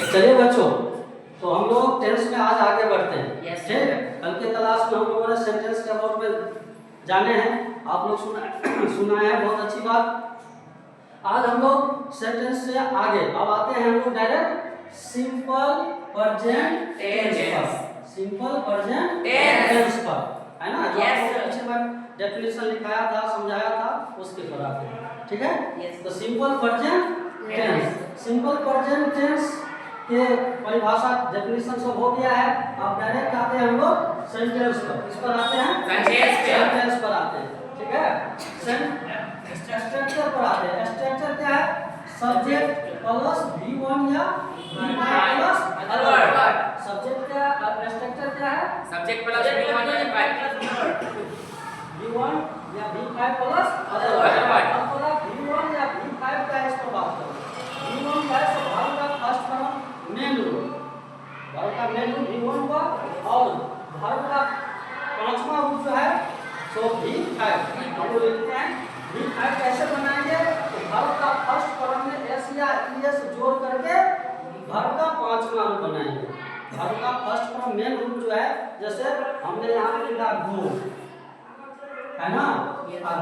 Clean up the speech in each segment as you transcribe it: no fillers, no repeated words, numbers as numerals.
चलिए बच्चों, तो हम लोग टेंस में आज आगे बढ़ते हैं। Yes, ठीक है, कल के क्लास में हम लोगों ने सेंटेंस के अबाउट में जाने हैं, आप लोग सुना है, बहुत अच्छी बात। आज हम लोग सेंटेंस से आगे अब आते हैं हम लोग डायरेक्ट सिंपल प्रेजेंट टेंस पर। सिंपल प्रेजेंट टेंस पर, है ना, जो आपको पीछे में डेफिनेशन लिखाया था, समझाया था, उसके पर आते हैं। ठीक है, तो simple present tense, simple present tense के परिभाषा डेफिनेशन सब हो गया है। अब डायरेक्ट आते हैं हम लोग सेंटेंस पर। इस पर आते हैं, सेंटेंस पर आते हैं। ठीक है, स्ट्रक्चर पर आते हैं। स्ट्रक्चर क्या है? सब्जेक्ट प्लस V1 या V5 plus other word. Subject क्या, स्ट्रक्चर क्या है? सब्जेक्ट प्लस V1 या V1 या V5 प्लस अदर वर्ड। अब पूरा V1 या V5 का इस पर बात करें। V1 का है वर्ब का first form main root, verb का मेन रूट V1 का, और वर्ब का पांचवा रूट जो है सो V5। हम लोग लिखते हैं V5 कैसे बनाएंगे? तो वर्ब का फर्स्ट फॉर्म में s या es जोड़ करके वर्ब का पांचवा रूट बनाएंगे। वर्ब का फर्स्ट फॉर्म मेन रूट जो है, जैसे हमने यहाँ पे लिखा गो, है ना,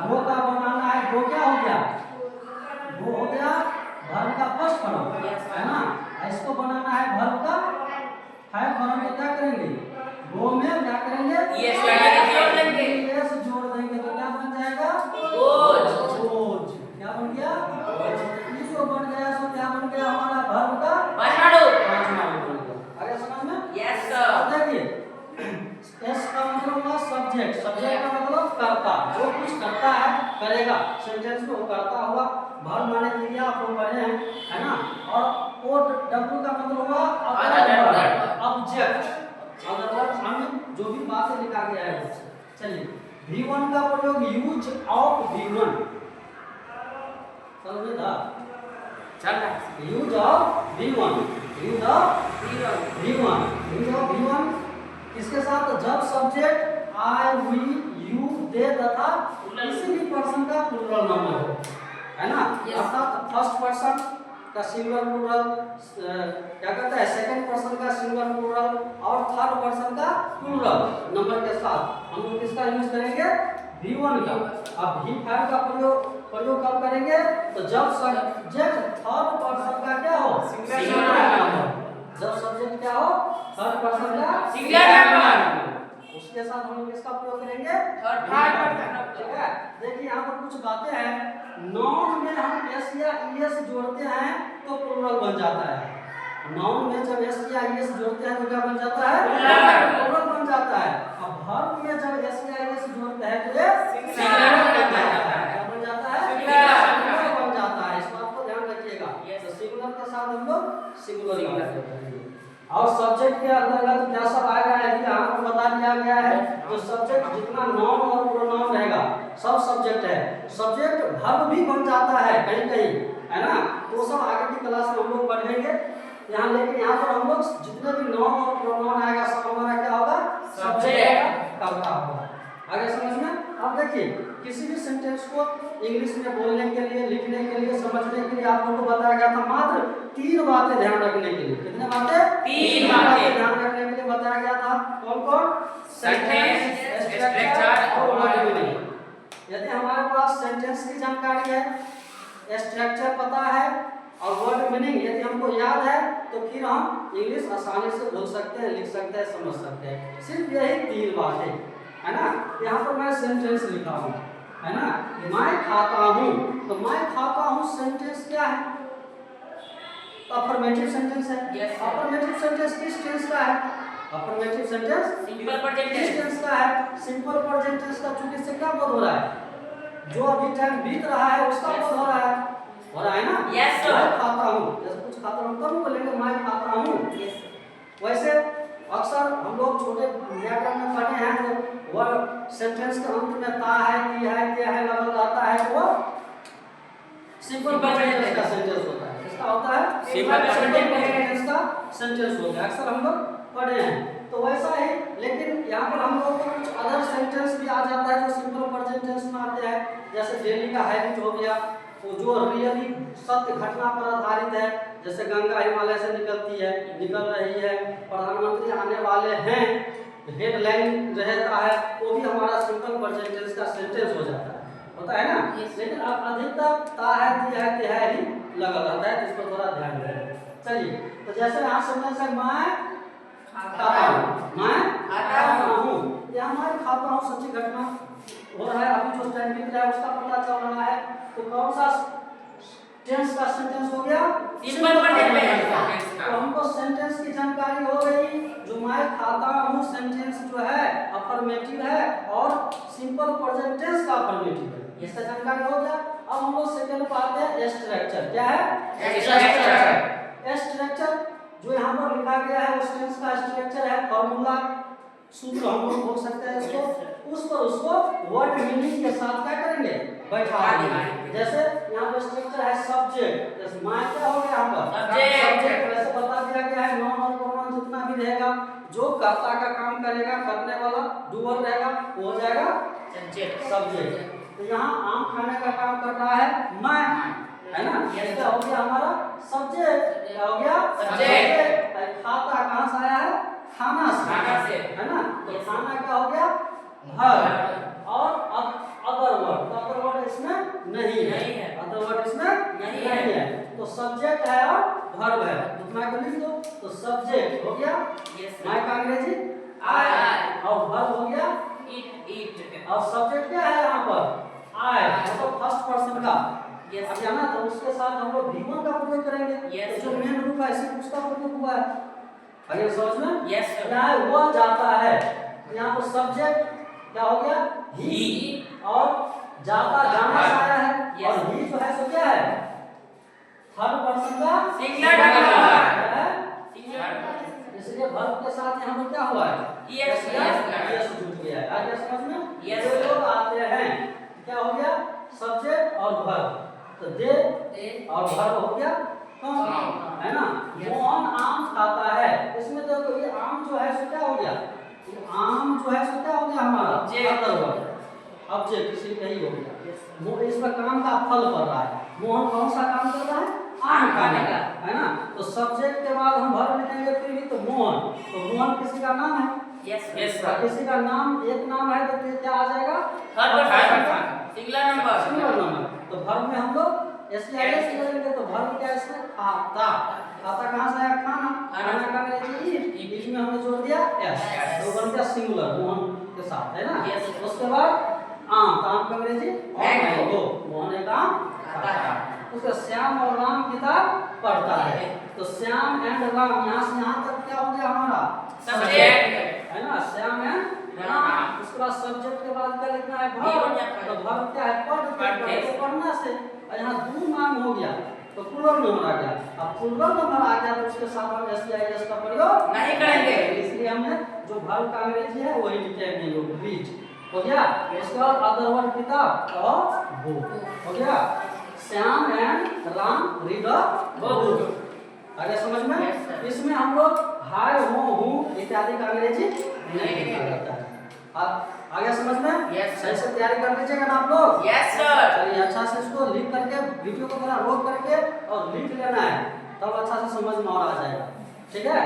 गो का बनाना है, गो क्या हो गया? गो हो गया वर्ब का फर्स्ट फॉर्म, है ना। इसको बनाना है वर्ब का फाइव फॉर्म में, क्या करेंगे? गो में क्या करेंगे? yes जोड़ देंगे। yes जोड़ देंगे तो क्या बन जाएगा? गोज। गोज क्या बन गया? गोज। इसको बन गया सो क्या बन गया हमारा वर्ब का पांचवा रूट बन गया। आगे समझ में? Yes sir. अब देखिए, एस का मतलब हुआ सब्जेक्ट, सब्जेक्ट का मतलब कर्ता, जो कुछ करता है, करेगा। सेंटेंस में वो करता हुआ वर्ब माने क्रिया आप लोग पढ़े हैं, है ना। और ओ डब्ल्यू का मतलब हुआ ऑब्जेक्ट, अदर वर्ड में जो भी बातें लिखा गया है। चलिए, V1 का प्रयोग यूज ऑफ V1, समझे था? चल रहा है। Use of V1, use of V1, use of V1 किसके साथ? जब सब्जेक्ट आई, वी, यू, दे तथा किसी भी पर्सन का प्लूरल नंबर हो, है ना। अर्थात फर्स्ट पर्सन का सिंगुलर प्लूरल, क्या कहता है, सेकंड पर्सन का सिंगुलर प्लूरल और थर्ड पर्सन का प्लूरल नंबर के साथ हम लोग किसका यूज करेंगे? V1 का। अब V5 का प्रयोग कब करेंगे? तो जब सब्जेक्ट थर्ड पर्सन का क्या हो? Singular number. जब सब्जेक्ट क्या हो? थर्ड पर्सन का सिंगुलर नंबर, उसके साथ हम लोग इसका प्रयोग करेंगे थर्ड पर्सन। ठीक है, देखिए यहाँ पर कुछ बातें हैं। नाउन में हम s या es जोड़ते हैं तो प्लूरल बन जाता है। नाउन में जब s या es जोड़ते हैं तो क्या बन जाता है? प्लूरल बन जाता है। अब वर्ब में जब s या es जोड़ते हैं तो ये सिंगुलर बन जाता है। क्या बन जाता है? सिंगुलर बन जाता है। इस बात को ध्यान रखिएगा। तो सिंगुलर के साथ हम लोग सिंगुलर करेंगे। और सब्जेक्ट के अंतर्गत क्या सब आएगा है कि यहाँ पर बता दिया गया है। तो सब्जेक्ट जितना नाउन और प्रोनाउन रहेगा सब सब्जेक्ट है। सब्जेक्ट वर्ब भी बन जाता है कहीं कहीं, है ना। तो सब आगे की क्लास में हम लोग पढ़ेंगे यहाँ, लेकिन यहाँ पर हम लोग जितने भी नाउन और प्रोनाउन आएगा सब हमारा क्या होगा? सब्जेक्ट का होगा। आगे समझ में? अब देखिए, किसी भी सेंटेंस को इंग्लिश में बोलने के लिए, लिखने के लिए, समझने के लिए आप लोगों को बताया गया था मात्र 3 बातें ध्यान रखने के लिए। कितने बातें? 3 बातें ध्यान रखने के लिए बताया गया था। कौन कौन? सेंटेंस, स्ट्रक्चर और वर्ड मीनिंग। यदि हमारे पास सेंटेंस की जानकारी है, स्ट्रक्चर पता है और वर्ड मीनिंग यदि हमको याद है तो फिर हम इंग्लिश आसानी से बोल सकते हैं, लिख सकते हैं, समझ सकते हैं। सिर्फ यही 3 बातें, है ना। यहाँ पर मैं सेंटेंस लिखा हूँ, है ना। मैं खाता हूँ, तो मैं खाता हूँ सेंटेंस क्या है? अफर्मेटिव सेंटेंस है। अफर्मेटिव सेंटेंस किस टेंस का है? Affirmative sentence simple present tense का है। सिंपल प्रेजेंट टेंस का चूंकि से क्या बोध हो रहा है? जो अभी टाइम बीत रहा है उसका बोध हो रहा है, ना। Yes sir. मैं खाता हूँ, जैसे कुछ खाता हूँ तब बोलेंगे मैं खाता हूँ। वैसे अक्सर हम लोग छोटे व्याकरण में पढ़े हैं, तो वह सेंटेंस के अंत में ता है, ती है, ते है लगल रहता है, तो वो सिंपल प्रेजेंट का सेंटेंस होता है। किसका होता है? सिंपल प्रेजेंट का सेंटेंस होता है, अक्सर हम लोग पढ़े हैं। तो वैसा ही, लेकिन यहाँ पर हम लोगों को कुछ अदर सेंटेंस भी आ जाता है जो सिंपल प्रेजेंट टेंस में आते हैं। जैसे डेली का हैबिट हो गया, वो जो रियली सत्य घटना पर आधारित है, जैसे गंगा हिमालय से निकलती है, निकल रही है, प्रधानमंत्री आने वाले हैं, हेडलाइन रहता है, वो भी हमारा सिंपल प्रेजेंट टेंस का सेंटेंस हो जाता है, होता है ना। लेकिन अब अधिकतर ता है, ती है, ते है ही लगा रहता है, इसको थोड़ा ध्यान दें। चलिए, तो जैसे यहाँ सेंटेंस है मैं खाता हूँ, मैं खाता हूँ, यहाँ मैं खाता हूँ सच्ची घटना हो रहा है, अभी जो टाइम बीत रहा है उसका पता चल रहा है, तो कौन सा टेंस का सेंटेंस हो गया? सिंपल प्रेजेंट टेंस तो का। हमको सेंटेंस की जानकारी हो गई, जो मैं खाता हूँ सेंटेंस जो है अफर्मेटिव है और सिंपल प्रेजेंट टेंस का अफर्मेटिव है, इसका जानकारी हो गया। अब हम लोग सेकंड पार्ट है स्ट्रक्चर। क्या है? स्ट्रक्चर जो यहाँ पर लिखा गया है उस टेंस का स्ट्रक्चर है, फॉर्मूला सूत्र हम लोग बोल सकते हैं इसको, उस पर उसको वर्ड मीनिंग के साथ क्या करेंगे? बैठा देंगे। जैसे यहाँ पर स्ट्रक्चर है सब्जेक्ट, जैसे मैं क्या हो गया यहाँ पर सब्जेक्ट, वैसे बता दिया गया है नॉन और प्रोनाउन जितना भी रहेगा, जो कर्ता का काम करेगा, करने वाला डूअर रहेगा, वो हो जाएगा सब्जेक्ट। तो यहाँ आम खाने का काम कर रहा है मैं, है ना, ये क्या हो गया हमारा सब्जेक्ट, क्या हो गया सब्जेक्ट। खाता कहाँ से आया है? खाना से, है ना, तो खाना क्या हो गया? verb। और अदर वर्ड इसमें नहीं है, अदर वर्ड इसमें नहीं है, तो सब्जेक्ट है और verb है, उतना को लिख दो, तो सब्जेक्ट हो गया मैं का अंग्रेजी I, और verb हो गया इट। और सब्जेक्ट क्या है यहाँ पर? I, मतलब फर्स्ट पर्सन का। अब यहाँ तो उसके साथ हम लोग V1 का प्रयोग करेंगे, तो जो मेन रूप है इसी उसका प्रयोग हुआ है, आगे समझ में? क्या है? वह जाता है, यहाँ पर सब्जेक्ट क्या हो गया? ही, और जाता जाना से आया है, और ही जो है सो क्या है? थर्ड पर्सन का सिंगुलर नंबर है, इसलिए वर्ब के साथ यहाँ पर क्या हुआ है? यस जुड़ गया है। आगे समझ में? ये लोग आते हैं, क्या हो गया? सब्जेक्ट और वर्ब, तो दे और वर्ब हो गया कौन, है ना। मोहन आम खाता है, इसमें देखो ये आम जो है सो क्या हो गया? आम जो है सो क्या हो गया हमारा? ऑब्जेक्ट, किसी का ही हो गया, वो इसमें काम का फल पड़ रहा है। मोहन कौन सा काम कर रहा है? आम खाने का, है ना। तो सब्जेक्ट के बाद हम वर्ब लिखेंगे फिर भी, तो मोहन, तो मोहन किसी का नाम है, किसी का नाम, एक नाम है, तो क्या आ जाएगा? Singular number. तो वर्ब में हम लोग एसआईएस करेंगे, तो वर्ब क्या है इसमें? खाता। खाता कहाँ से आया? खाना, खाना का अंग्रेजी ईट, बीच में हमने जोड़ दिया एस, तो बन गया सिंगुलर मोहन के साथ, है ना। उसके बाद आम, आम का अंग्रेजी मैंगो, मोहन एक आम खाता है। उसका श्याम और राम किताब पढ़ता है, तो श्याम एंड राम, यहाँ से यहाँ तक क्या हो गया हमारा? सब्जेक्ट, है ना, श्याम एंड राम। उसके बाद सब्जेक्ट के बाद क्या लिखना है? वर्ब, तो वर्ब क्या है? पढ़ते, तो पढ़ना से, और यहाँ दो नाम हो गया तो प्लूरल नंबर आ गया। अब प्लूरल नंबर आ गया तो उसके साथ हम एसआईएस का प्रयोग नहीं करेंगे, इसलिए हमने जो वर्ब का अंग्रेजी है वही लिखेंगे, लोग रीड हो गया। उसके बाद अदर वर्ड किताब और बुक हो गया। Shyam and Ram read a book, आगे समझ में? इसमें हम लोग हाय, हूँ इत्यादि का अंग्रेजी नहीं लिखा जाता है। आप आगे समझ में? सही से तैयारी कर लीजिएगा ना आप लोग? Yes sir. चलिए अच्छा से इसको लिख करके, वीडियो को थोड़ा रोक करके और लिख लेना है, तब अच्छा से समझ में और आ जाएगा, ठीक है।